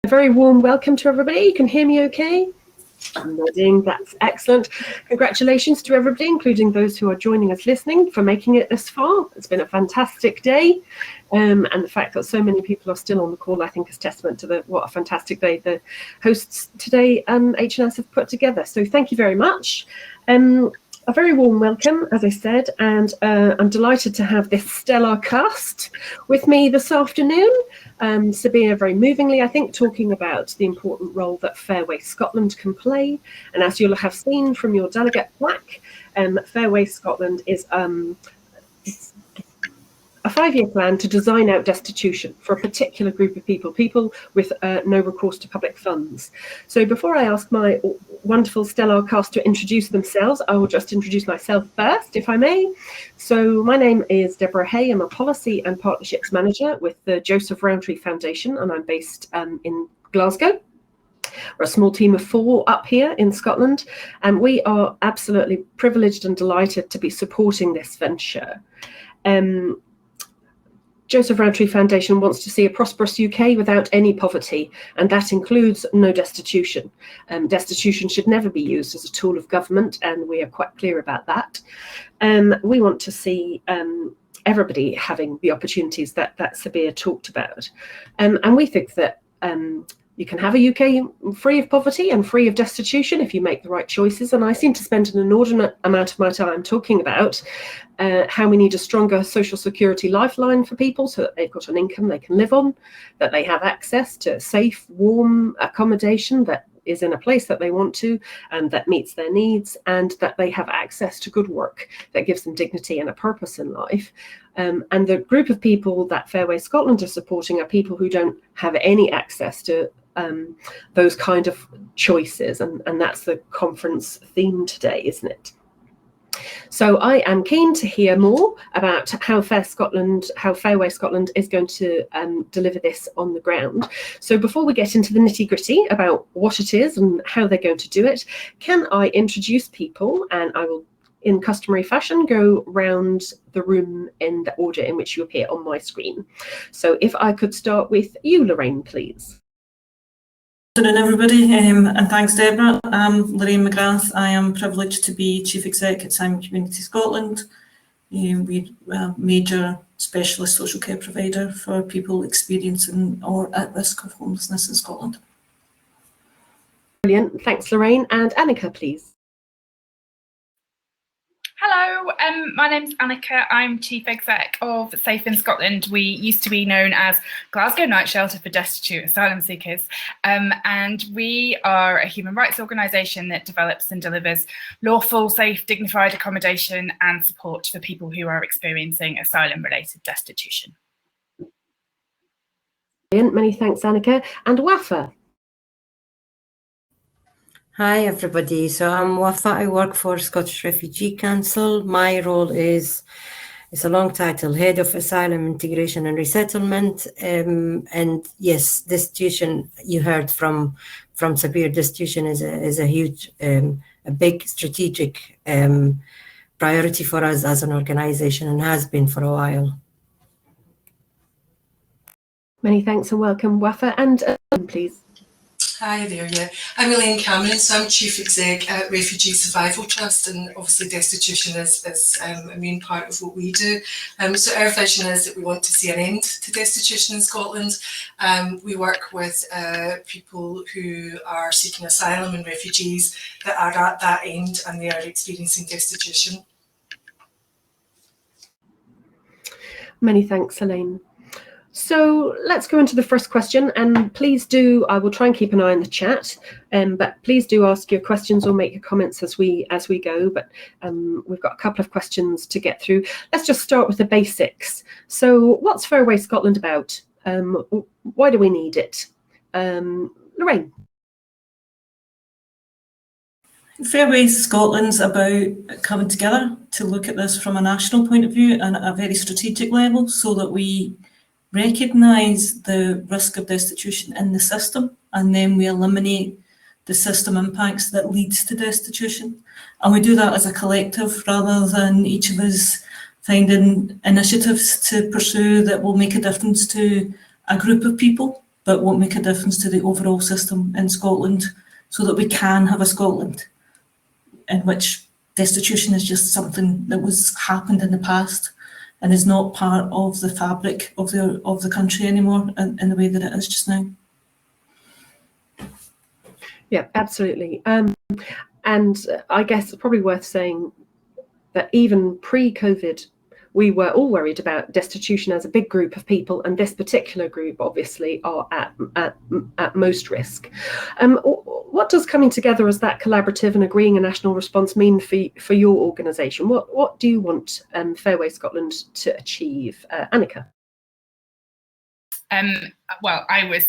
A very warm welcome to everybody. You can hear me okay? I'm nodding, that's excellent. Congratulations to everybody, including those who are joining us listening, for making it this far. It's been a fantastic day. And the fact that so many people are still on the call, I think, is testament to what a fantastic day the hosts today, HNS, have put together. So thank you very much. A very warm welcome, as I said, and I'm delighted to have this stellar cast with me this afternoon. Sabina, very movingly, I think, talking about the important role that Fairway Scotland can play. And as you'll have seen from your delegate plaque, Fairway Scotland is a 5-year plan to design out destitution for a particular group of people with no recourse to public funds. So before I ask my wonderful stellar cast to introduce themselves, I will just introduce myself first, if I may. So my name is Deborah Hay. I'm a Policy and Partnerships Manager with the Joseph Rowntree Foundation, and I'm based in Glasgow. We're a small team of 4 up here in Scotland, and we are absolutely privileged and delighted to be supporting this venture. Joseph Rowntree Foundation wants to see a prosperous UK without any poverty, and that includes no destitution. Destitution should never be used as a tool of government, and we are quite clear about that. We want to see everybody having the opportunities that Sabir talked about. And we think that you can have a UK free of poverty and free of destitution if you make the right choices. And I seem to spend an inordinate amount of my time talking about how we need a stronger social security lifeline for people so that they've got an income they can live on, that they have access to safe, warm accommodation that is in a place that they want to and that meets their needs, and that they have access to good work that gives them dignity and a purpose in life. And the group of people that Fairway Scotland are supporting are people who don't have any access to those kind of choices, and that's the conference theme today, isn't it? So I am keen to hear more about how Fairway Scotland is going to deliver this on the ground. So before we get into the nitty-gritty about what it is and how they're going to do it, can I introduce people, and I will, in customary fashion, go round the room in the order in which you appear on my screen. So if I could start with you, Lorraine, please. Good afternoon, everybody, and thanks, Deborah. I'm Lorraine McGrath. I am privileged to be Chief Exec at Simon Community Scotland. We're a major specialist social care provider for people experiencing or at risk of homelessness in Scotland. Brilliant, thanks, Lorraine. And Annika, please. Hello, my name's Annika. I'm Chief Exec of Safe in Scotland. We used to be known as Glasgow Night Shelter for Destitute Asylum Seekers, and we are a human rights organisation that develops and delivers lawful, safe, dignified accommodation and support for people who are experiencing asylum-related destitution. Brilliant, many thanks, Annika. And Wafa. Hi everybody, so I'm Wafa. I work for Scottish Refugee Council. My role is, it's a long title, Head of Asylum Integration and Resettlement. And yes, destitution, you heard from Sabir, destitution is a huge, a big strategic priority for us as an organisation, and has been for a while. Many thanks and welcome, Wafa. And please. Hi there, yeah. I'm Elaine Cameron, so I'm Chief Exec at Refugee Survival Trust, and obviously destitution is a main part of what we do. So our vision is that we want to see an end to destitution in Scotland. We work with people who are seeking asylum and refugees that are at that end and they are experiencing destitution. Many thanks, Elaine. So let's go into the first question, and please do, I will try and keep an eye on the chat, but please do ask your questions or make your comments as we go, but we've got a couple of questions to get through. Let's just start with the basics. So what's Fairway Scotland about? Why do we need it? Lorraine. Fairway Scotland's about coming together to look at this from a national point of view and at a very strategic level, so that we recognise the risk of destitution in the system, and then we eliminate the system impacts that leads to destitution. And we do that as a collective rather than each of us finding initiatives to pursue that will make a difference to a group of people. but won't make a difference to the overall system in Scotland, so that we can have a Scotland in which destitution is just something that was happened in the past and is not part of the fabric of the country anymore in the way that it is just now. Yeah, absolutely. And I guess it's probably worth saying that even pre-COVID, we were all worried about destitution as a big group of people, and this particular group obviously are at most risk. What does coming together as that collaborative and agreeing a national response mean for your organisation? What do you want Fairway Scotland to achieve? Annika? Well, I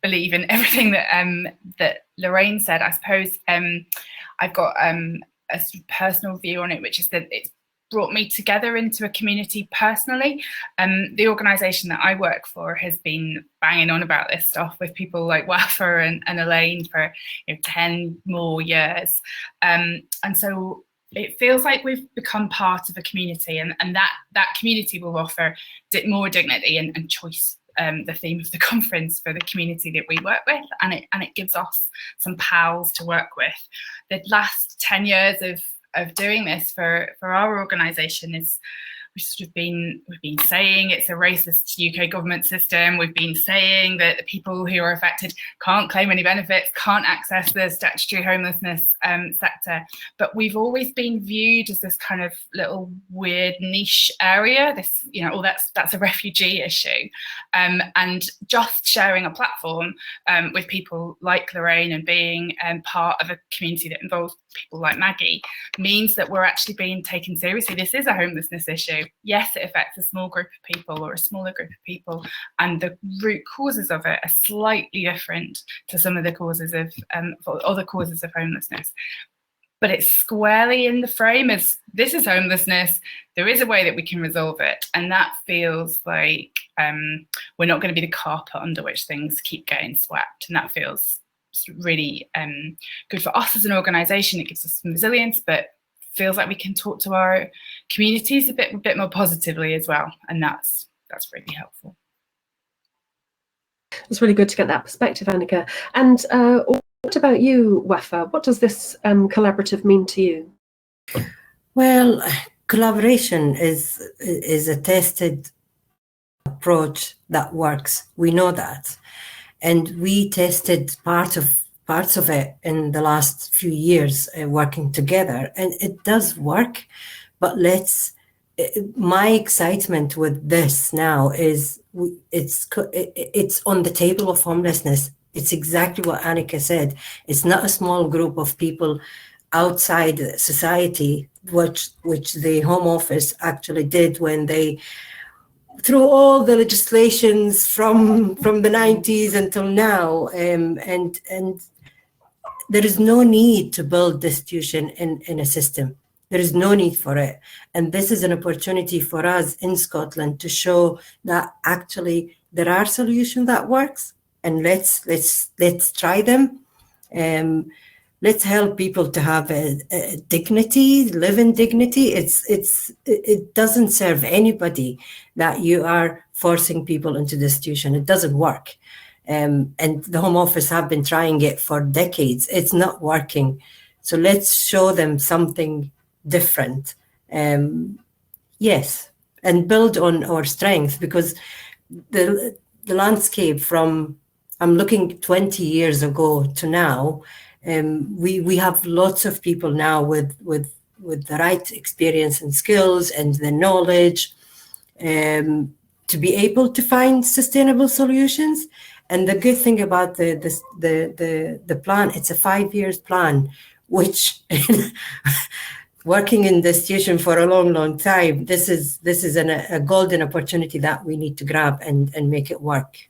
believe in everything that Lorraine said. I suppose I've got a sort of personal view on it, which is that it's brought me together into a community personally. The organisation that I work for has been banging on about this stuff with people like Waffer and Elaine for 10 more years. And so it feels like we've become part of a community, and that community will offer more dignity and choice. The theme of the conference for the community that we work with, and it gives us some pals to work with. The last 10 years of doing this for our organisation is we've been saying it's a racist UK government system. We've been saying that the people who are affected can't claim any benefits, can't access the statutory homelessness sector. But we've always been viewed as this kind of little weird niche area. This, that's a refugee issue. And just sharing a platform with people like Lorraine and being part of a community that involves people like Maggie means that we're actually being taken seriously. This is a homelessness issue. Yes, it affects a small group of people or a smaller group of people, and the root causes of it are slightly different to some of the causes of other causes of homelessness. But it's squarely in the frame as this is homelessness. There is a way that we can resolve it, and that feels like we're not going to be the carpet under which things keep getting swept, and that feels really good for us as an organisation. It gives us some resilience, but feels like we can talk to our communities a bit more positively as well, and that's really helpful. It's really good to get that perspective, Annika. And what about you, Waffer? What does this collaborative mean to you? Well, collaboration is a tested approach that works. We know that. And we tested parts of it in the last few years working together, and it does work. But my excitement with this now is it's on the table of homelessness. It's exactly what Annika said. It's not a small group of people outside society, which the Home Office actually did when they, through all the legislations from the 90s until now, and there is no need to build destitution in a system. There is no need for it. And this is an opportunity for us in Scotland to show that actually there are solutions that works, and let's try them. Let's help people to have a dignity, live in dignity. It doesn't serve anybody that you are forcing people into destitution. It doesn't work. And the Home Office have been trying it for decades. It's not working. So let's show them something different. Yes, and build on our strength, because the landscape from, I'm looking 20 years ago to now, we have lots of people now with the right experience and skills and the knowledge to be able to find sustainable solutions. And the good thing about the plan, it's a 5 years plan, which working in destitution for a long time, this is a golden opportunity that we need to grab and make it work.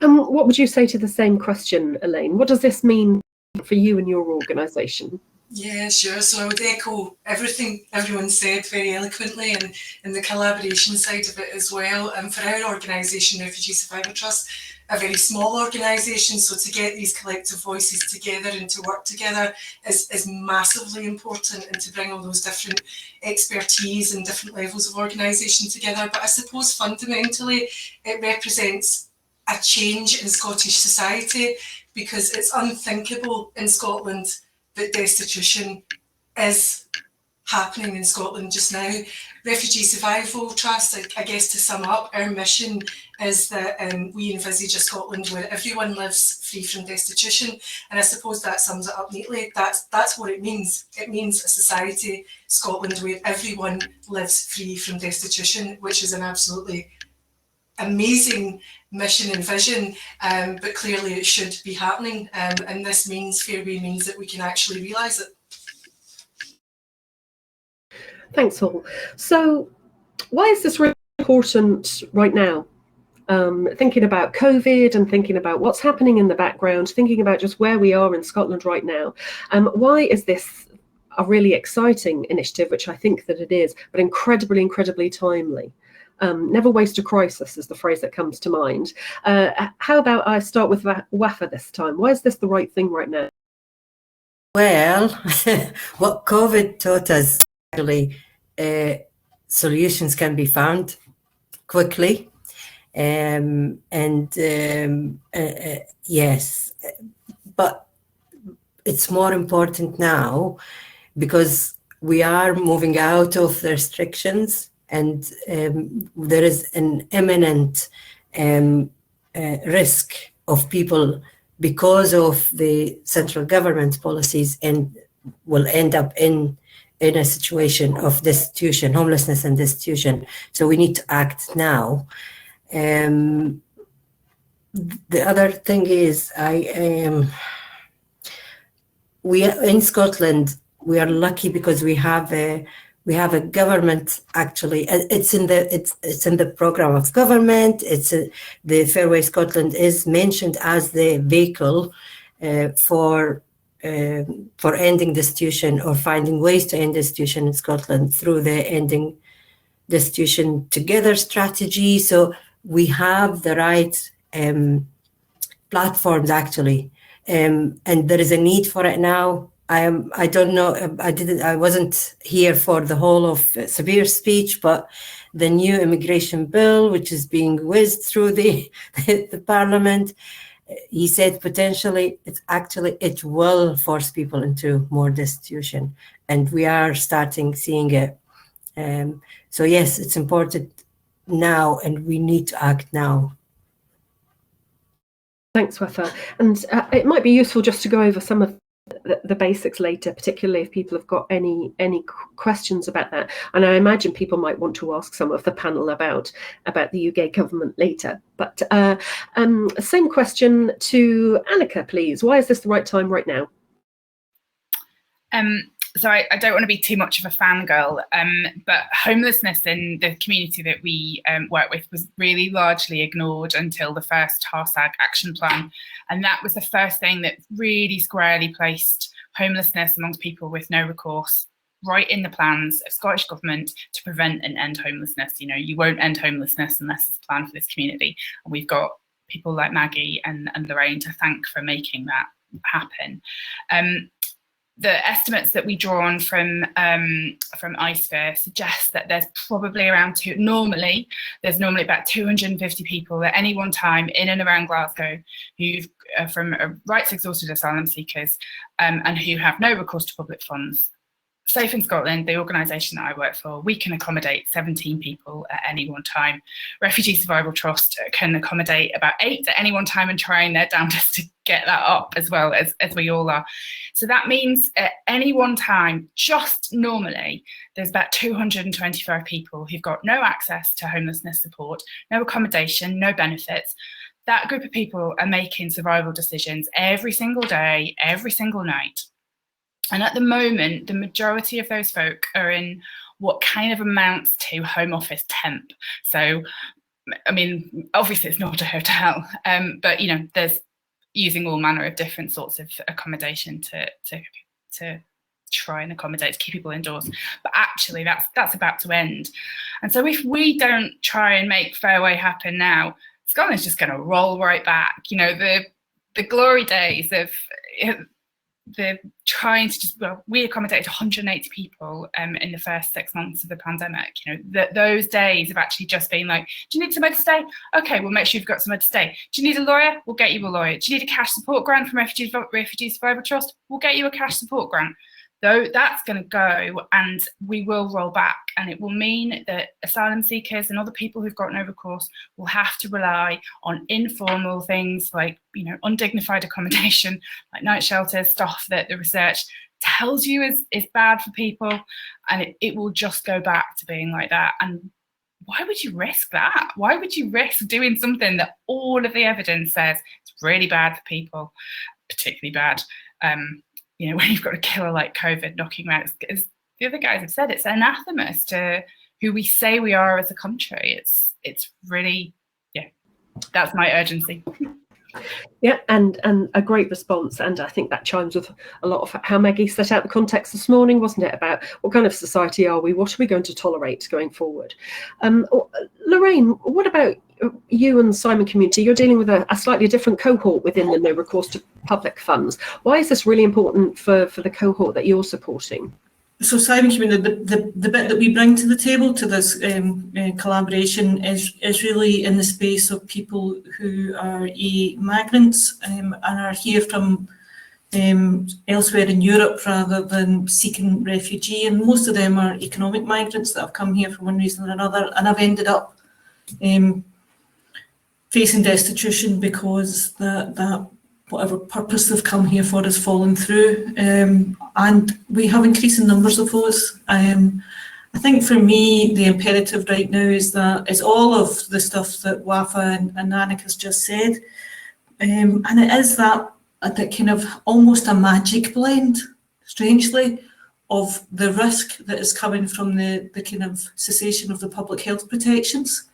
What would you say to the same question, Elaine? What does this mean for you and your organisation? Yeah, sure. So I would echo everything everyone said very eloquently, and the collaboration side of it as well. And for our organisation, Refugee Survival Trust, a very small organisation, so to get these collective voices together and to work together is massively important, and to bring all those different expertise and different levels of organisation together. But I suppose fundamentally it represents a change in Scottish society, because it's unthinkable in Scotland that destitution is happening in Scotland just now. Refugee Survival Trust, I guess to sum up, our mission is that we envisage a Scotland where everyone lives free from destitution, and I suppose that sums it up neatly. That's what it means. It means a society, Scotland, where everyone lives free from destitution, which is an absolutely amazing mission and vision, but clearly it should be happening, and this means, Fairway means that we can actually realise it. Thanks, all. So why is this really important right now? Thinking about COVID and thinking about what's happening in the background, thinking about just where we are in Scotland right now. Why is this a really exciting initiative, which I think that it is, but incredibly, incredibly timely? Never waste a crisis is the phrase that comes to mind. How about I start with Wafa this time? Why is this the right thing right now? Well, what COVID taught us, actually, solutions can be found quickly. Yes, but it's more important now because we are moving out of the restrictions, and there is an imminent risk of people, because of the central government policies, and will end up in a situation of destitution, homelessness and destitution. So we need to act now. The other thing is, we are in Scotland. We are lucky because we have a government. Actually, it's in the program of government. The Fairway Scotland is mentioned as the vehicle for ending destitution, or finding ways to end destitution in Scotland through the Ending Destitution Together strategy. So we have the right platforms, actually, and there is a need for it now. I don't know. I wasn't here for the whole of Sabir's speech, but the new immigration bill, which is being whizzed through the Parliament, he said potentially it will force people into more destitution, and we are starting seeing it. So yes, it's important now, and we need to act now. Thanks, Wafa. And it might be useful just to go over some of the basics later, particularly if people have got any questions about that. And I imagine people might want to ask some of the panel about the UK government later. But same question to Annika, please. Why is this the right time right now? So I don't want to be too much of a fangirl, but homelessness in the community that we work with was really largely ignored until the first HARSAG action plan. And that was the first thing that really squarely placed homelessness amongst people with no recourse right in the plans of Scottish Government to prevent and end homelessness. You know, you won't end homelessness unless it's a plan for this community. And we've got people like Maggie and Lorraine to thank for making that happen. The estimates that we draw on from ICEFIR suggest that there's probably around normally about 250 people at any one time in and around Glasgow who from rights exhausted asylum seekers and who have no recourse to public funds. Safe in Scotland, the organisation that I work for, we can accommodate 17 people at any one time. Refugee Survival Trust can accommodate about 8 at any one time and trying their damnedest to get that up as well as we all are. So that means at any one time, just normally, there's about 225 people who've got no access to homelessness support, no accommodation, no benefits. That group of people are making survival decisions every single day, every single night. And at the moment, the majority of those folk are in what kind of amounts to Home Office temp. So, I mean, obviously it's not a hotel, but, you know, there's using all manner of different sorts of accommodation to try and accommodate to keep people indoors. But actually, that's about to end. And so if we don't try and make fairway happen now, Scotland's just going to roll right back. You know, the glory days of the trying to just, well, we accommodated 180 people in the first 6 months of the pandemic. You know, those days have actually just been like, do you need somewhere to stay? Okay, we'll make sure you've got somewhere to stay. Do you need a lawyer? We'll get you a lawyer. Do you need a cash support grant from Refugee Survival Trust? We'll get you a cash support grant. Though that's going to go, and we will roll back, and it will mean that asylum seekers and other people who've gotten over course will have to rely on informal things like, you know, undignified accommodation, like night shelters, stuff that the research tells you is bad for people, and it will just go back to being like that. And why would you risk that? Why would you risk doing something that all of the evidence says it's really bad for people, particularly bad? You know, when you've got a killer like COVID knocking around, as the other guys have said, it's anathemas to who we say we are as a country. It's really, yeah, that's my urgency. Yeah, and a great response, and I think that chimes with a lot of how Maggie set out the context this morning, wasn't it, about what kind of society are we, what are we going to tolerate going forward? Lorraine, what about you and the Simon community? You're dealing with a slightly different cohort within the no recourse to public funds. Why is this really important for the cohort that you're supporting? So Simon community, the bit that we bring to the table to this collaboration is really in the space of people who are migrants and are here from elsewhere in Europe rather than seeking refugee, and most of them are economic migrants that have come here for one reason or another and have ended up facing destitution because that whatever purpose they've come here for has fallen through, and we have increasing numbers of those. I think for me the imperative right now is all of the stuff that Wafa and Annika has just said, and it is that kind of almost a magic blend, strangely, of the risk that is coming from the kind of cessation of the public health protections.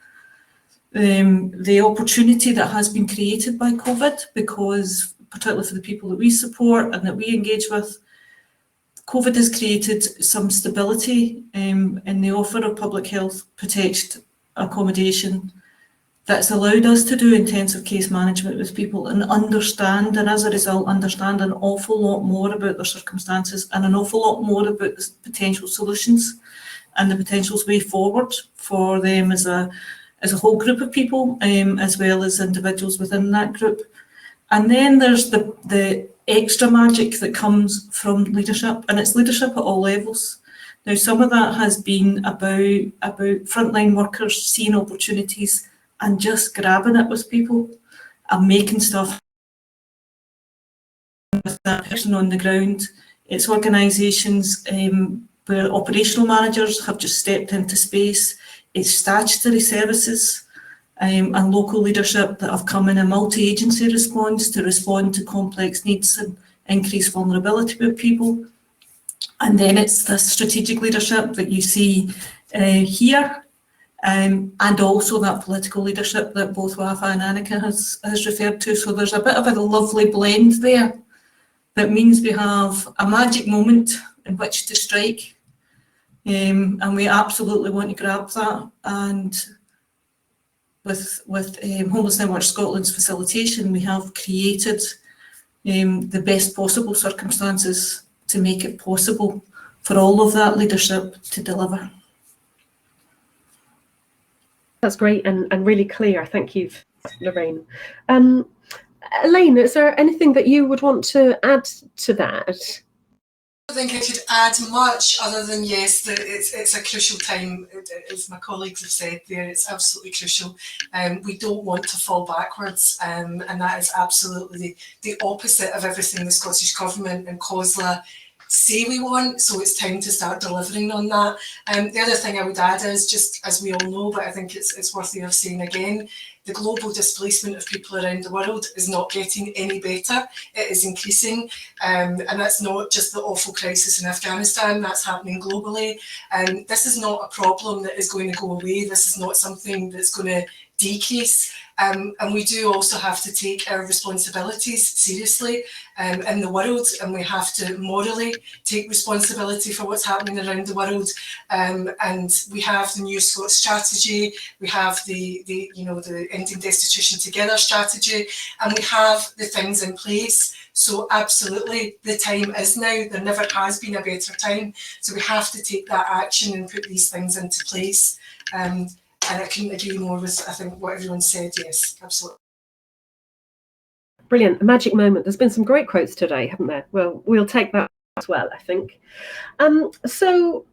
The opportunity that has been created by COVID, because particularly for the people that we support and that we engage with, COVID has created some stability in the offer of public health protected accommodation that's allowed us to do intensive case management with people and understand, and as a result understand an awful lot more about their circumstances and an awful lot more about the potential solutions and the potential way forward for them as a whole group of people, as well as individuals within that group. And then there's the extra magic that comes from leadership, and it's leadership at all levels. Now, some of that has been about frontline workers seeing opportunities and just grabbing it with people and making stuff with that person on the ground. It's organisations where operational managers have just stepped into space. It's statutory services and local leadership that have come in a multi-agency response to respond to complex needs and increase vulnerability with people. And then it's the strategic leadership that you see here, and also that political leadership that both Wafa and Annika has referred to. So there's a bit of a lovely blend there that means we have a magic moment in which to strike. And we absolutely want to grab that, and with Homeless Network Scotland's facilitation, we have created the best possible circumstances to make it possible for all of that leadership to deliver. That's great and really clear. Thank you, Lorraine. Elaine, is there anything that you would want to add to that? I don't think I could add much other than, yes, that it's a crucial time, as my colleagues have said there. It's absolutely crucial. We don't want to fall backwards, and that is absolutely the opposite of everything the Scottish Government and COSLA say we want, so it's time to start delivering on that. The other thing I would add is, just as we all know, but I think it's worthy of saying again, the global displacement of people around the world is not getting any better. It is increasing, and that's not just the awful crisis in Afghanistan, that's happening globally. This is not a problem that is going to go away. This is not something that's going to decrease. And we do also have to take our responsibilities seriously in the world, and we have to morally take responsibility for what's happening around the world. And we have the New Scots strategy, we have the Ending Destitution Together strategy, and we have the things in place. So absolutely, the time is now. There never has been a better time. So we have to take that action and put these things into place. And I couldn't agree more with, I think, what everyone said. Yes, absolutely. Brilliant. A magic moment. There's been some great quotes today, haven't there? Well, we'll take that as well, I think. So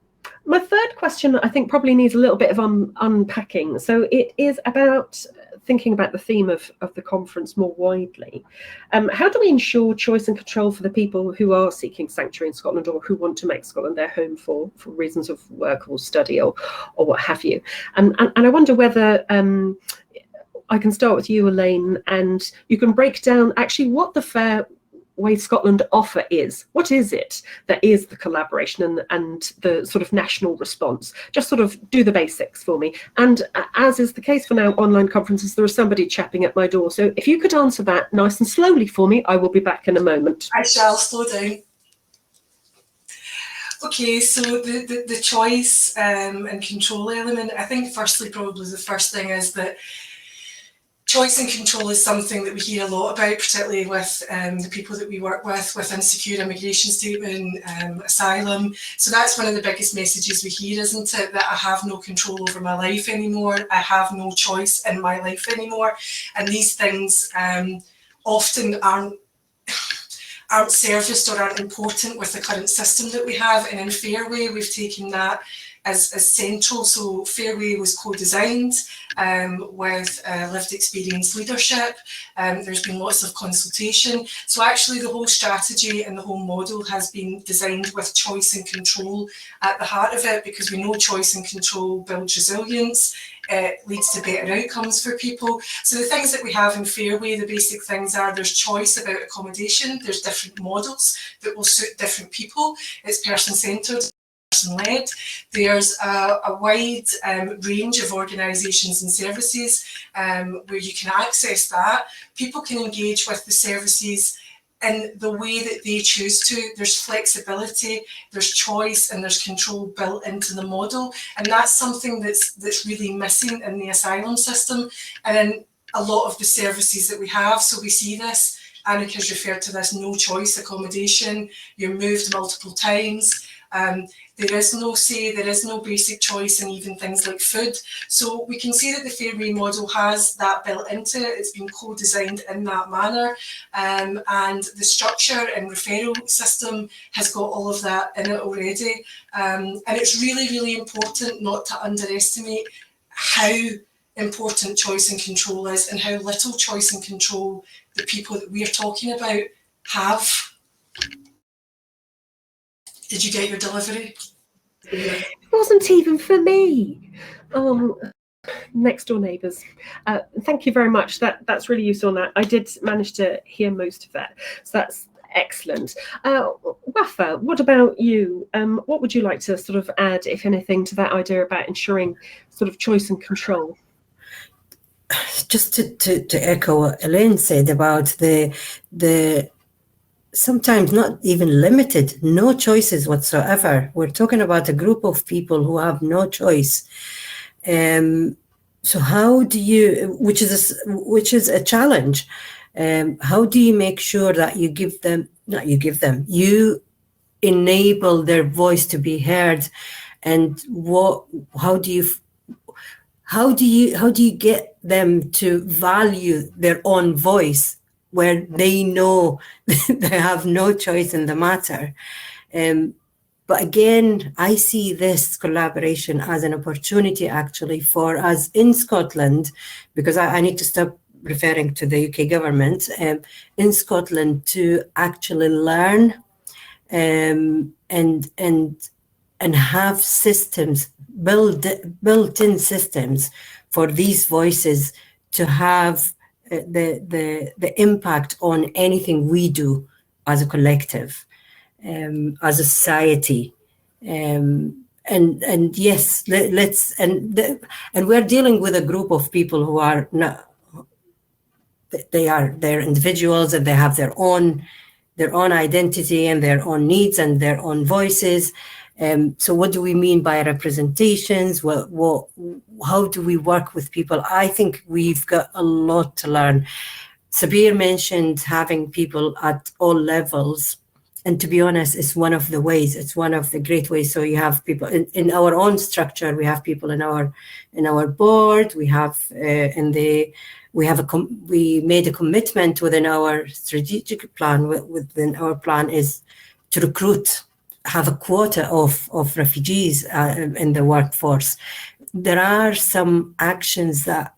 my third question, I think, probably needs a little bit of unpacking. So it is about thinking about the theme of the conference more widely. How do we ensure choice and control for the people who are seeking sanctuary in Scotland, or who want to make Scotland their home for reasons of work or study or what have you? And I wonder whether I can start with you, Elaine, and you can break down actually what the Fair Way Scotland offer is. What is it that is the collaboration and the sort of national response? Just sort of do the basics for me. And as is the case for now, online conferences, there is somebody chapping at my door. So if you could answer that nice and slowly for me, I will be back in a moment. I shall slow down. Okay, so the choice and control element, I think firstly probably the first thing is that choice and control is something that we hear a lot about, particularly with the people that we work with insecure immigration statement, asylum. So that's one of the biggest messages we hear, isn't it? That I have no control over my life anymore. I have no choice in my life anymore. And these things often aren't serviced or aren't important with the current system that we have. And in Fairway, we've taken that as central. So Fairway was co-designed with lived experience leadership. There's been lots of consultation. So actually the whole strategy and the whole model has been designed with choice and control at the heart of it, because we know choice and control builds resilience. It leads to better outcomes for people. So the things that we have in Fairway, the basic things are there's choice about accommodation, there's different models that will suit different people, it's person-centred, person-led. There's a wide range of organisations and services where you can access that. People can engage with the services in the way that they choose to. There's flexibility, there's choice, and there's control built into the model. And that's something that's really missing in the asylum system and in a lot of the services that we have. So we see this, Annika's referred to this no choice accommodation, you're moved multiple times. There is no say, there is no basic choice in even things like food. So we can see that the Fairway model has that built into it. It's been co-designed in that manner. And the structure and referral system has got all of that in it already. And it's really, really important not to underestimate how important choice and control is, and how little choice and control the people that we're talking about have. Did you get your delivery? It wasn't even for me. Next door neighbours. Thank you very much. That's really useful on that. I did manage to hear most of that. So that's excellent. Wafaa, what about you? What would you like to sort of add, if anything, to that idea about ensuring sort of choice and control? Just to echo what Elaine said about the sometimes not even limited, no choices whatsoever. We're talking about a group of people who have no choice. So how do you, which is a challenge, how do you make sure that you enable their voice to be heard, and how do you get them to value their own voice where they know they have no choice in the matter? But again, I see this collaboration as an opportunity actually for us in Scotland, because I need to stop referring to the UK government, in Scotland to actually learn and have systems, built-in systems for these voices to have the impact on anything we do as a collective, as a society. and yes, let's and we're dealing with a group of people who are not. They're individuals, and they have their own identity and their own needs and their own voices. So what do we mean by representations? How do we work with people? I think we've got a lot to learn. Sabir mentioned having people at all levels. And to be honest, it's one of the ways. It's one of the great ways. So you have people in our own structure. We have people in our board. We have we made a commitment within our strategic plan. Within our plan is to recruit, have a quota of refugees in the workforce. There are some actions that,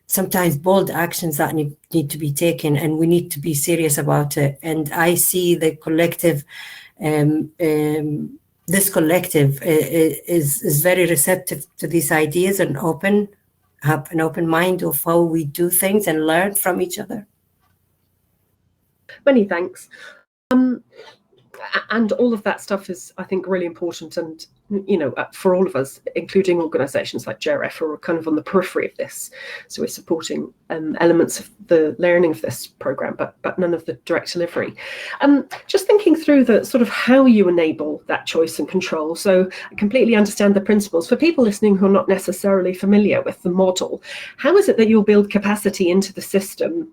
sometimes bold actions that need to be taken, and we need to be serious about it. And I see the collective, this collective is very receptive to these ideas and have an open mind of how we do things and learn from each other. Many thanks. And all of that stuff is, I think, really important. And, you know, for all of us, including organisations like JRF, who are kind of on the periphery of this. So we're supporting elements of the learning of this programme, but none of the direct delivery. Just thinking through the sort of how you enable that choice and control. So I completely understand the principles. For people listening who are not necessarily familiar with the model, how is it that you'll build capacity into the system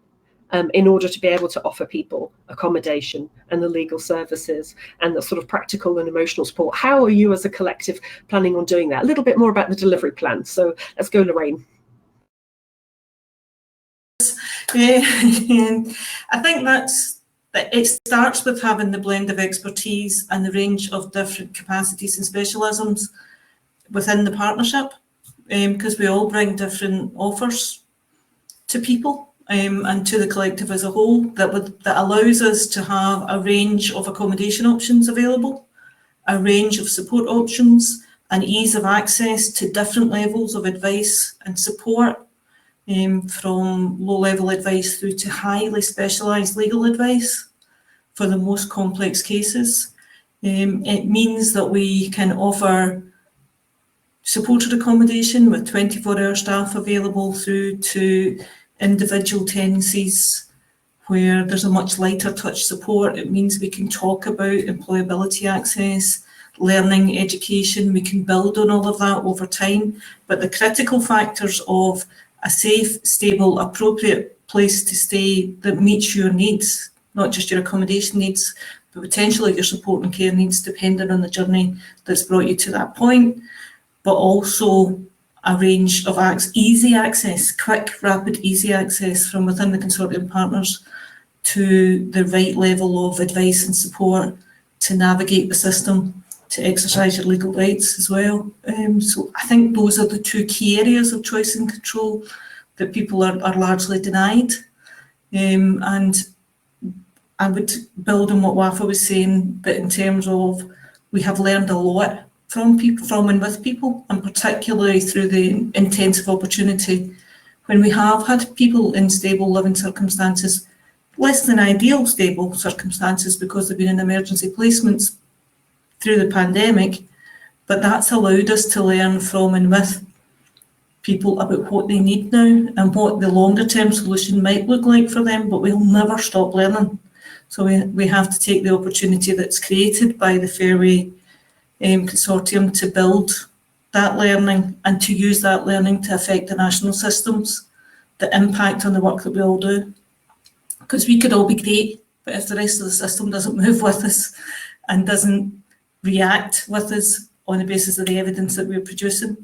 in order to be able to offer people accommodation and the legal services and the sort of practical and emotional support? How are you as a collective planning on doing that? A little bit more about the delivery plan. So let's go, Lorraine. I think it starts with having the blend of expertise and the range of different capacities and specialisms within the partnership, because we all bring different offers to people. And to the collective as a whole, that allows us to have a range of accommodation options available, a range of support options, and ease of access to different levels of advice and support, from low-level advice through to highly specialised legal advice for the most complex cases. It means that we can offer supported accommodation with 24-hour staff available through to individual tenancies where there's a much lighter touch support. It means we can talk about employability access, learning, education. We can build on all of that over time. But the critical factors of a safe, stable, appropriate place to stay that meets your needs, not just your accommodation needs, but potentially your support and care needs, depending on the journey that's brought you to that point, but also a range of easy access, quick, rapid, easy access from within the consortium partners to the right level of advice and support to navigate the system, to exercise your legal rights as well. So I think those are the two key areas of choice and control that people are largely denied. And I would build on what Wafa was saying, but in terms of we have learned a lot from and with people, and particularly through the intensive opportunity when we have had people in stable living circumstances, less than ideal stable circumstances because they've been in emergency placements through the pandemic, but that's allowed us to learn from and with people about what they need now and what the longer term solution might look like for them, but we'll never stop learning. So we have to take the opportunity that's created by the Fairway consortium to build that learning and to use that learning to affect the national systems, the impact on the work that we all do. Because we could all be great, but if the rest of the system doesn't move with us and doesn't react with us on the basis of the evidence that we're producing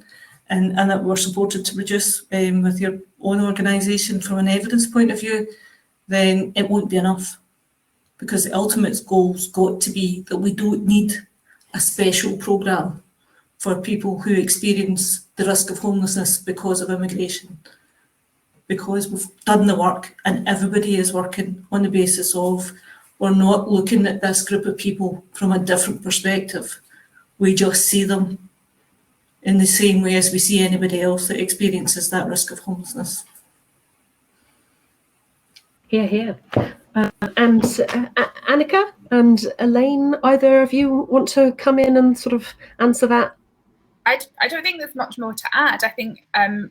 and that we're supported to produce with your own organisation from an evidence point of view, then it won't be enough. Because the ultimate goal's got to be that we don't need a special programme for people who experience the risk of homelessness because of immigration. Because we've done the work and everybody is working on the basis of we're not looking at this group of people from a different perspective. We just see them in the same way as we see anybody else that experiences that risk of homelessness. Hear, hear. And Annika and Elaine, either of you want to come in and sort of answer that I don't think there's much more to add. I think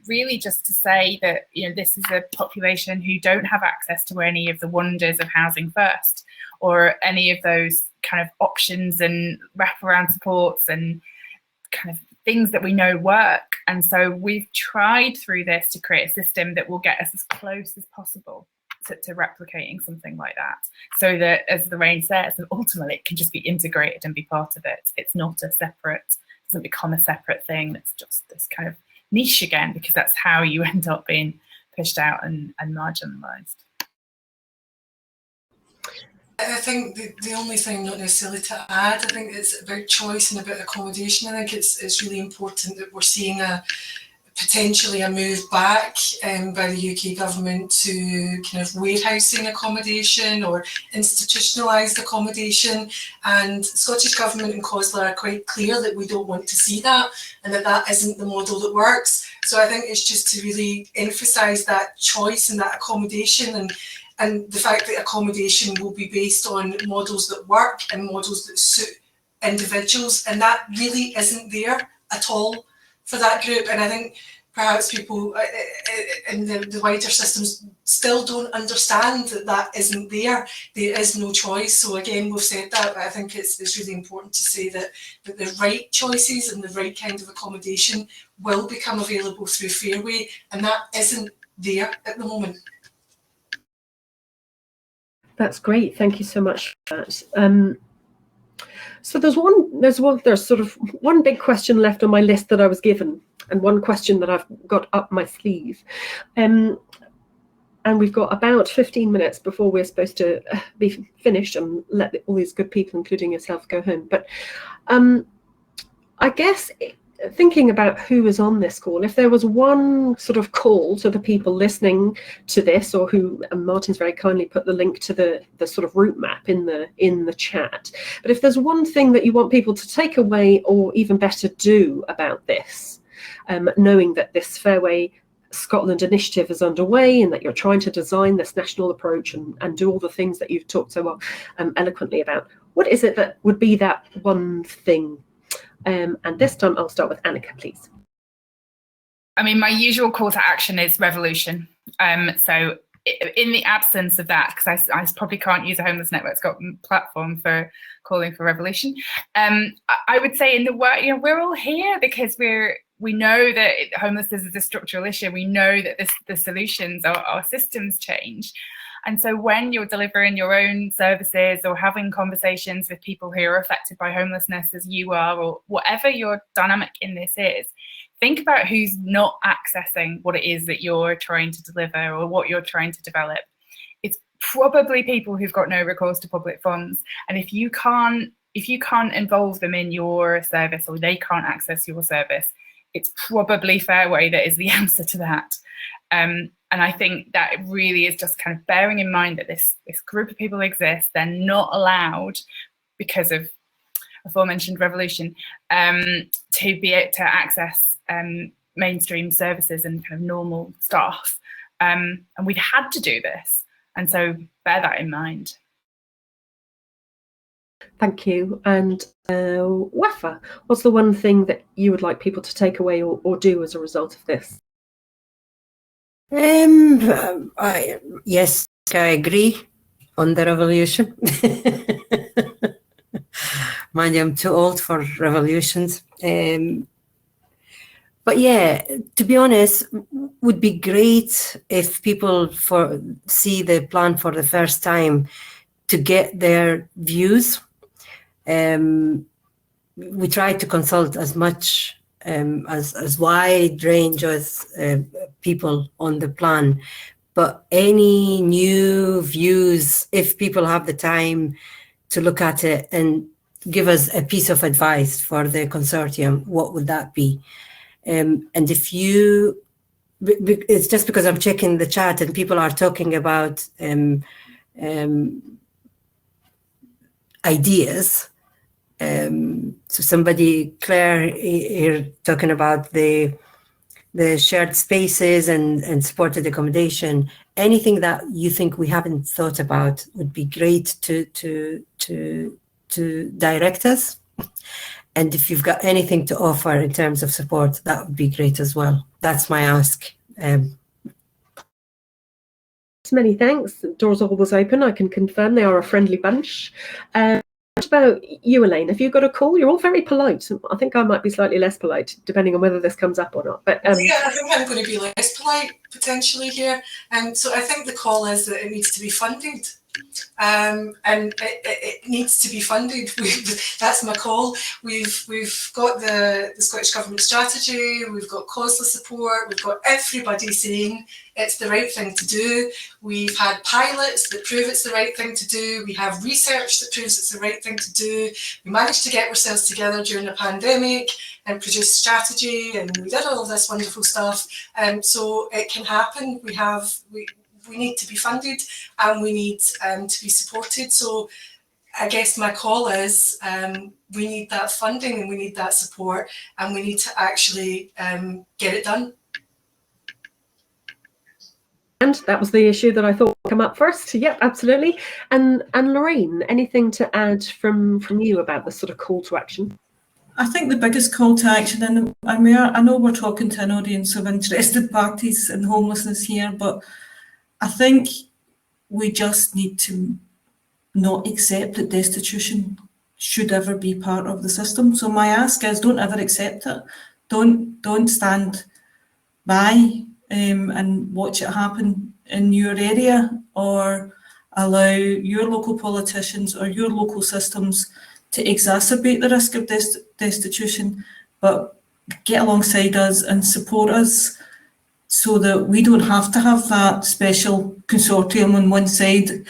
really just to say that, you know, this is a population who don't have access to any of the wonders of Housing First or any of those kind of options and wraparound supports and kind of things that we know work. And so we've tried through this to create a system that will get us as close as possible to replicating something like that, so that, as Lorraine says, and ultimately it can just be integrated and be part of it. It's not a separate, doesn't become a separate thing that's just this kind of niche again, because that's how you end up being pushed out and marginalised. I think the only thing, not necessarily to add, I think it's about choice and about accommodation. I think it's really important that we're seeing potentially a move back by the UK government to kind of warehousing accommodation or institutionalised accommodation, and Scottish Government and COSLA are quite clear that we don't want to see that, and that isn't the model that works. So I think it's just to really emphasise that choice and that accommodation, and the fact that accommodation will be based on models that work and models that suit individuals, and that really isn't there at all for that group. And I think perhaps people in the wider systems still don't understand that isn't there. There is no choice. So again, we've said that, but I think it's really important to say that the right choices and the right kind of accommodation will become available through Fairway, and that isn't there at the moment. That's great. Thank you so much for that. So there's sort of one big question left on my list that I was given, and one question that I've got up my sleeve. And we've got about 15 minutes before we're supposed to be finished and let all these good people, including yourself, go home. But I guess thinking about who is on this call, if there was one sort of call to the people listening to this, or who, and Martin's very kindly put the link to the sort of route map in the chat, but if there's one thing that you want people to take away, or even better do about this, knowing that this Fairway Scotland initiative is underway and that you're trying to design this national approach and do all the things that you've talked so well eloquently about, what is it that would be that one thing? And this time I'll start with Annika, please. I mean, my usual call to action is revolution. So in the absence of that, because I probably can't use a Homeless Network's got platform for calling for revolution, I would say in the work, you know, we're all here because we know that homelessness is a structural issue. We know that the solutions are systems change. And so when you're delivering your own services or having conversations with people who are affected by homelessness as you are, or whatever your dynamic in this is, think about who's not accessing what it is that you're trying to deliver or what you're trying to develop. It's probably people who've got no recourse to public funds. And if you can't involve them in your service, or they can't access your service, it's probably Fairway that is the answer to that. And I think that it really is just kind of bearing in mind that this group of people exists. They're not allowed, because of aforementioned revolution, to be able to access mainstream services and kind of normal stuff. And we've had to do this. And so bear that in mind. Thank you. And Wafa, what's the one thing that you would like people to take away or do as a result of this? Yes, I agree on the revolution. Mind you, I'm too old for revolutions. But yeah, to be honest, would be great if people see the plan for the first time to get their views. We try to consult as much as wide range as people on the plan, but any new views, if people have the time to look at it and give us a piece of advice for the consortium, what would that be? And if you, it's just because I'm checking the chat and people are talking about ideas. So somebody, Claire, here talking about the shared spaces and supported accommodation. Anything that you think we haven't thought about would be great to direct us. And if you've got anything to offer in terms of support, that would be great as well. That's my ask. Many thanks. The doors are always open. I can confirm they are a friendly bunch. What about you, Elaine? Have you got a call? You're all very polite. I think I might be slightly less polite, depending on whether this comes up or not. But yeah, I think I'm going to be less polite potentially here. So I think the call is that it needs to be funded. And it needs to be funded. That's my call. We've got the Scottish Government strategy, we've got COSLA support, we've got everybody saying it's the right thing to do. We've had pilots that prove it's the right thing to do. We have research that proves it's the right thing to do. We managed to get ourselves together during the pandemic and produce strategy, and we did all of this wonderful stuff. So it can happen. We need to be funded, and we need to be supported. So I guess my call is we need that funding and we need that support, and we need to actually get it done. And that was the issue that I thought would come up first. Yep, absolutely. And Lorraine, anything to add from you about this sort of call to action? I think the biggest call to action, and I know we're talking to an audience of interested parties in homelessness here, but I think we just need to not accept that destitution should ever be part of the system. So my ask is, don't ever accept it. Don't stand by and watch it happen in your area, or allow your local politicians or your local systems to exacerbate the risk of destitution, but get alongside us and support us so that we don't have to have that special consortium on one side,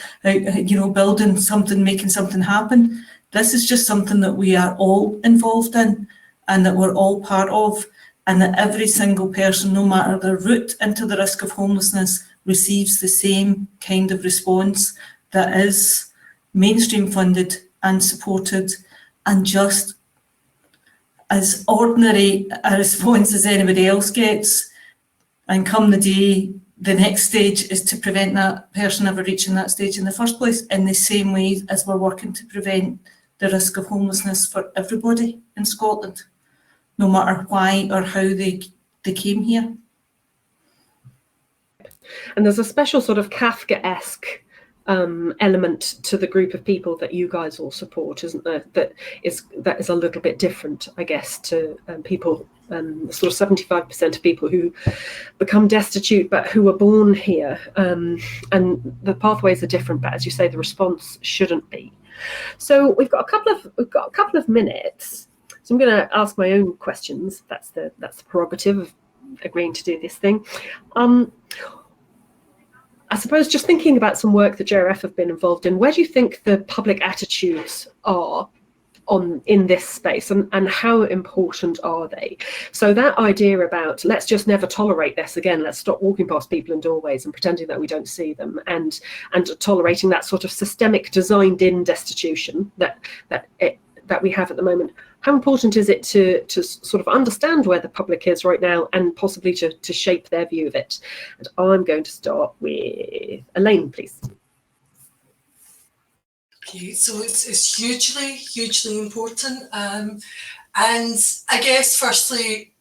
building something, making something happen. This is just something that we are all involved in and that we're all part of, and that every single person, no matter their route into the risk of homelessness, receives the same kind of response that is mainstream funded and supported, and just as ordinary a response as anybody else gets. And come the day, the next stage is to prevent that person ever reaching that stage in the first place, in the same way as we're working to prevent the risk of homelessness for everybody in Scotland, no matter why or how they came here. And there's a special sort of Kafkaesque element to the group of people that you guys all support, isn't there? That is a little bit different, I guess, to people, sort of 75% of people who become destitute but who were born here. And the pathways are different, but as you say, the response shouldn't be. So we've got a couple of minutes. So I'm going to ask my own questions. That's the prerogative of agreeing to do this thing. I suppose just thinking about some work that JRF have been involved in, where do you think the public attitudes are in this space, and how important are they? So that idea about let's just never tolerate this again, let's stop walking past people in doorways and pretending that we don't see them, and tolerating that sort of systemic designed-in destitution that we have at the moment. How important is it to sort of understand where the public is right now and possibly to shape their view of it? And I'm going to start with Elaine, please. Okay, so it's hugely important. And I guess firstly,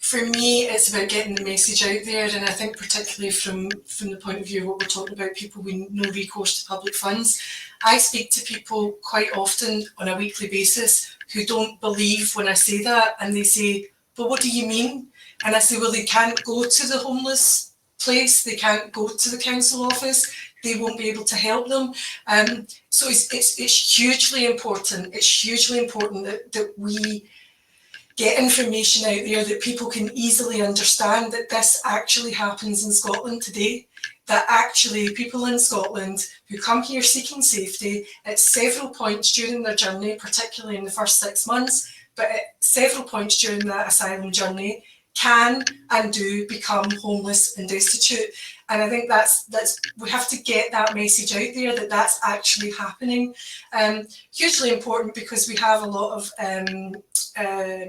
for me, it's about getting the message out there, and I think particularly from the point of view of what we're talking about, people with no recourse to public funds. I speak to people quite often on a weekly basis who don't believe when I say that, and they say, "But what do you mean?" And I say, "Well, they can't go to the homeless place, they can't go to the council office, they won't be able to help them." So it's hugely important. It's hugely important that we get information out there that people can easily understand that this actually happens in Scotland today, that actually people in Scotland who come here seeking safety at several points during their journey, particularly in the first 6 months, but at several points during that asylum journey, can and do become homeless and destitute. And I think that's we have to get that message out there that that's actually happening. Hugely important because we have a lot of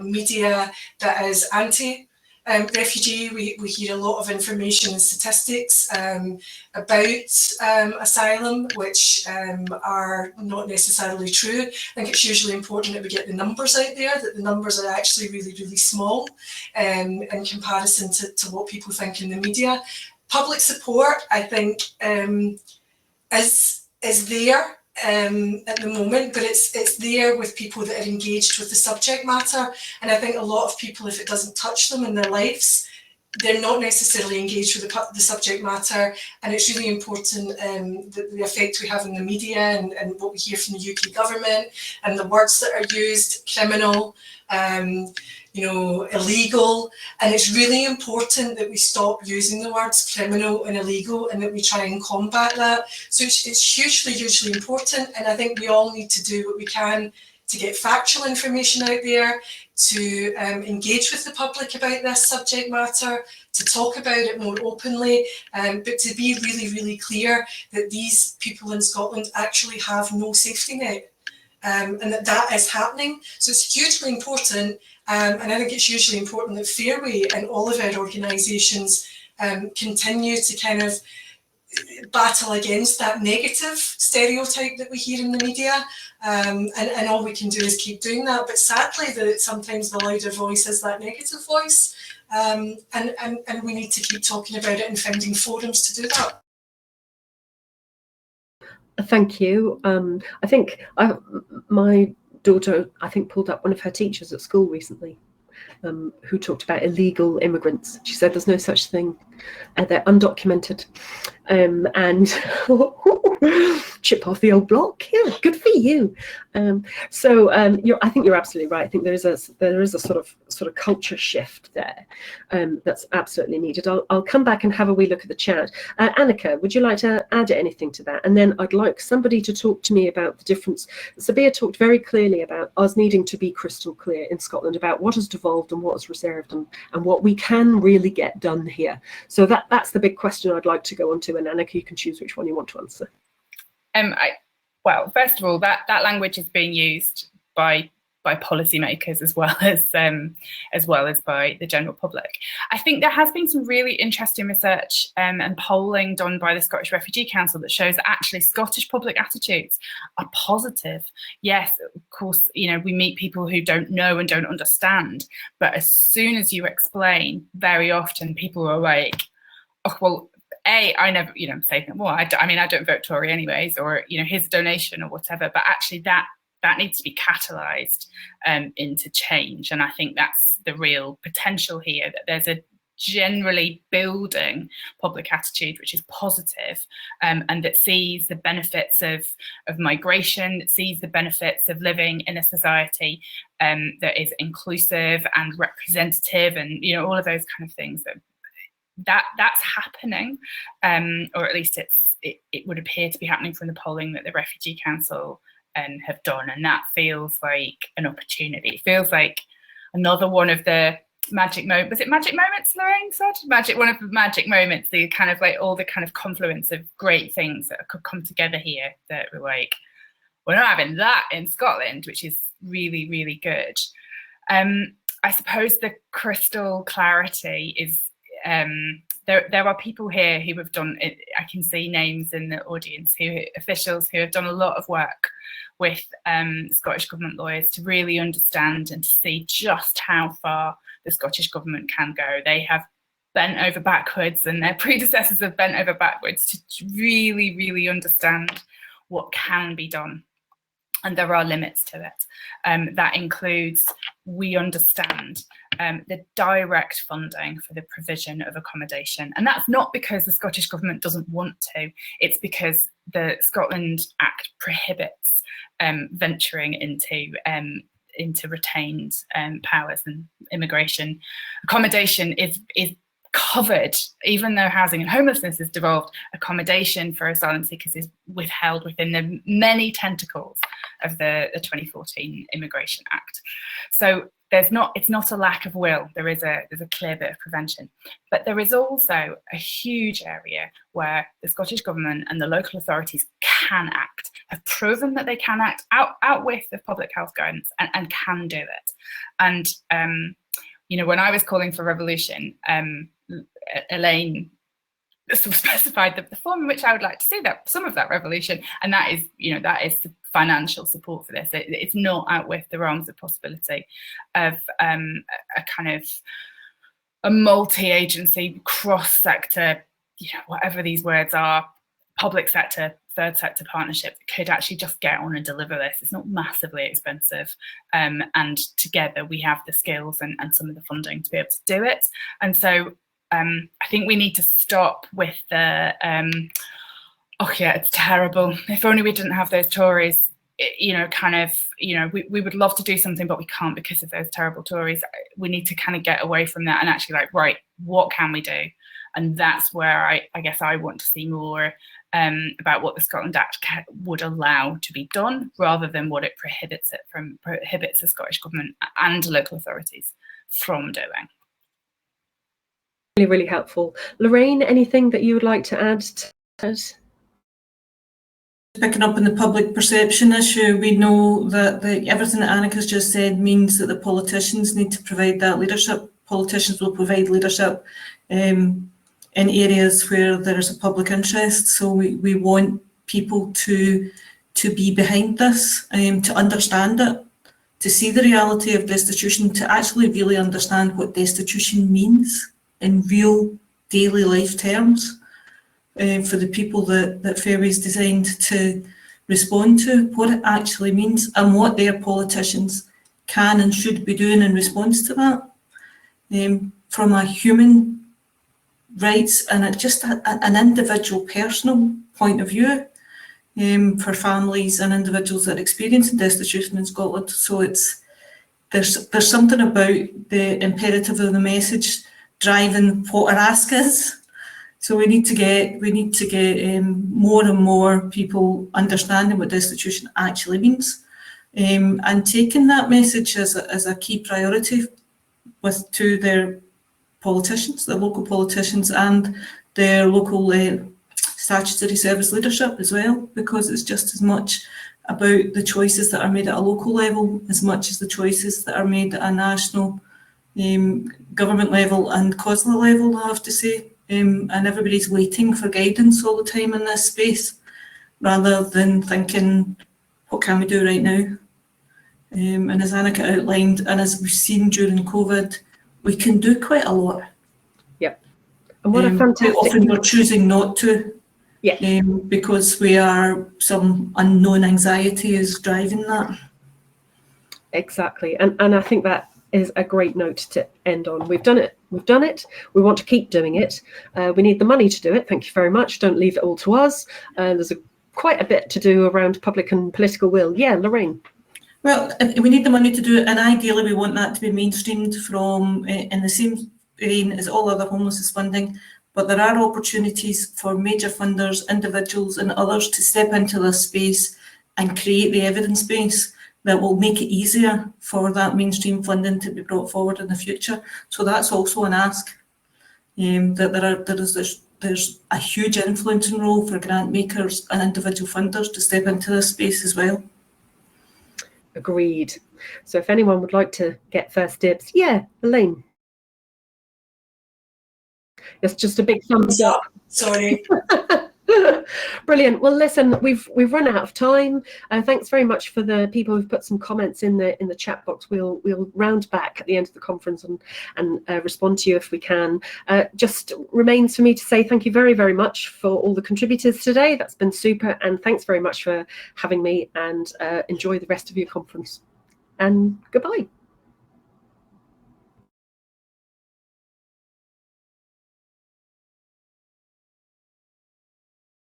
media that is anti refugee, we hear a lot of information and statistics about asylum, which are not necessarily true. I think it's usually important that we get the numbers out there, that the numbers are actually really, really small in comparison to what people think in the media. Public support, I think, is there at the moment, but it's there with people that are engaged with the subject matter. And I think a lot of people, if it doesn't touch them in their lives, they're not necessarily engaged with the subject matter. And it's really important the effect we have in the media and what we hear from the UK government and the words that are used, criminal, illegal. And it's really important that we stop using the words criminal and illegal and that we try and combat that. So it's hugely, hugely important. And I think we all need to do what we can to get factual information out there, to engage with the public about this subject matter, to talk about it more openly, but to be really, really clear that these people in Scotland actually have no safety net. And that is happening. So it's hugely important, and I think it's hugely important that Fairway and all of our organisations continue to kind of battle against that negative stereotype that we hear in the media, and all we can do is keep doing that. But sadly, sometimes the louder voice is that negative voice, and we need to keep talking about it and finding forums to do that. Thank you. I think my daughter, pulled up one of her teachers at school recently, who talked about illegal immigrants. She said there's no such thing. They're undocumented. And chip off the old block. Yeah, good for you. I think you're absolutely right. I think there is a sort of culture shift there that's absolutely needed. I'll come back and have a wee look at the chat. Annika, would you like to add anything to that? And then I'd like somebody to talk to me about the difference. Sabia talked very clearly about us needing to be crystal clear in Scotland about what has devolved and what is reserved and what we can really get done here. So that's the big question I'd like to go on to, and Annika, you can choose which one you want to answer. Well, first of all, that language is being used by policymakers as well as by the general public. I think there has been some really interesting research and polling done by the Scottish Refugee Council that shows that actually Scottish public attitudes are positive. Yes, of course, we meet people who don't know and don't understand, but as soon as you explain, very often people are like, oh, well, I never, say, well, I don't vote Tory anyways, or, here's a donation or whatever, but actually that needs to be catalysed into change. And I think that's the real potential here, that there's a generally building public attitude which is positive, and that sees the benefits of migration, sees the benefits of living in a society that is inclusive and representative, and all of those kind of things that's happening, or at least it would appear to be happening from the polling that the Refugee Council have done, and that feels like an opportunity. It feels like another one of the magic moments. Was it magic moments, Lorraine said? One of the magic moments, the kind of like all the kind of confluence of great things that could come together here, that we're like, we're not having that in Scotland, which is really, really good. I suppose the crystal clarity is, there are people here who have done it. I can see names in the audience, officials who have done a lot of work with Scottish Government lawyers to really understand and to see just how far the Scottish Government can go. They have bent over backwards, and their predecessors have bent over backwards to really, really understand what can be done. And there are limits to it. That includes, we understand the direct funding for the provision of accommodation. And that's not because the Scottish Government doesn't want to, it's because the Scotland Act prohibits venturing into retained powers, and immigration. Accommodation is covered, even though housing and homelessness is devolved, accommodation for asylum seekers is withheld within the many tentacles of the 2014 Immigration Act. So it's not a lack of will. There's a clear bit of prevention, but there is also a huge area where the Scottish Government and the local authorities can act, have proven that they can act out with the public health guidance, and can do it. And you know, when I was calling for revolution, Elaine sort of specified the form in which I would like to see that some of that revolution, and that is, you know, that is financial support for this. It's not out with the realms of possibility of a kind of a multi-agency, cross-sector, you know, whatever these words are, public sector, third sector partnership that could actually just get on and deliver this. It's not massively expensive, and together we have the skills and some of the funding to be able to do it. And so I think we need to stop with the oh yeah, it's terrible, if only we didn't have those Tories, you know, kind of, you know, we would love to do something, but we can't because of those terrible Tories. We need to kind of get away from that and actually like, right, what can we do? And that's where I guess I want to see more about what the Scotland Act would allow to be done, rather than what it prohibits the Scottish Government and local authorities from doing. Really, really helpful. Lorraine, anything that you would like to add to that? Picking up on the public perception issue, we know that everything that Annika's just said means that the politicians need to provide that leadership. Politicians will provide leadership in areas where there is a public interest. So we want people to be behind this, to understand it, to see the reality of destitution, to actually really understand what destitution means in real daily life terms. For the people that Fairway's designed to respond to, what it actually means and what their politicians can and should be doing in response to that. From a human rights and just an individual personal point of view, for families and individuals that are experiencing destitution in Scotland. So there's something about the imperative of the message driving what our ask is. So we need to get more and more people understanding what destitution actually means, and taking that message as a key priority to their politicians, their local politicians, and their local statutory service leadership as well, because it's just as much about the choices that are made at a local level as much as the choices that are made at a national government level and COSLA level, I have to say. And everybody's waiting for guidance all the time in this space, rather than thinking, what can we do right now? And as Annika outlined, and as we've seen during COVID, we can do quite a lot. Yep. And what a fantastic... Often we're choosing not to. Yeah. Because some unknown anxiety is driving that. Exactly. And I think that is a great note to end on. We've done it. We want to keep doing it. We need the money to do it. Thank you very much. Don't leave it all to us. There's quite a bit to do around public and political will. Yeah, Lorraine. Well, we need the money to do it, and ideally we want that to be mainstreamed from in the same vein as all other homelessness funding. But there are opportunities for major funders, individuals and others to step into this space and create the evidence base that will make it easier for that mainstream funding to be brought forward in the future. So that's also an ask. That there's a huge influencing role for grant makers and individual funders to step into this space as well. Agreed. So if anyone would like to get first dibs, yeah, Elaine. It's just a big thumbs up. Sorry. Brilliant. Well, listen, we've run out of time. Thanks very much for the people who've put some comments in the chat box. We'll round back at the end of the conference and respond to you if we can. Just remains for me to say thank you very, very much for all the contributors today. That's been super, and thanks very much for having me, and enjoy the rest of your conference. And goodbye.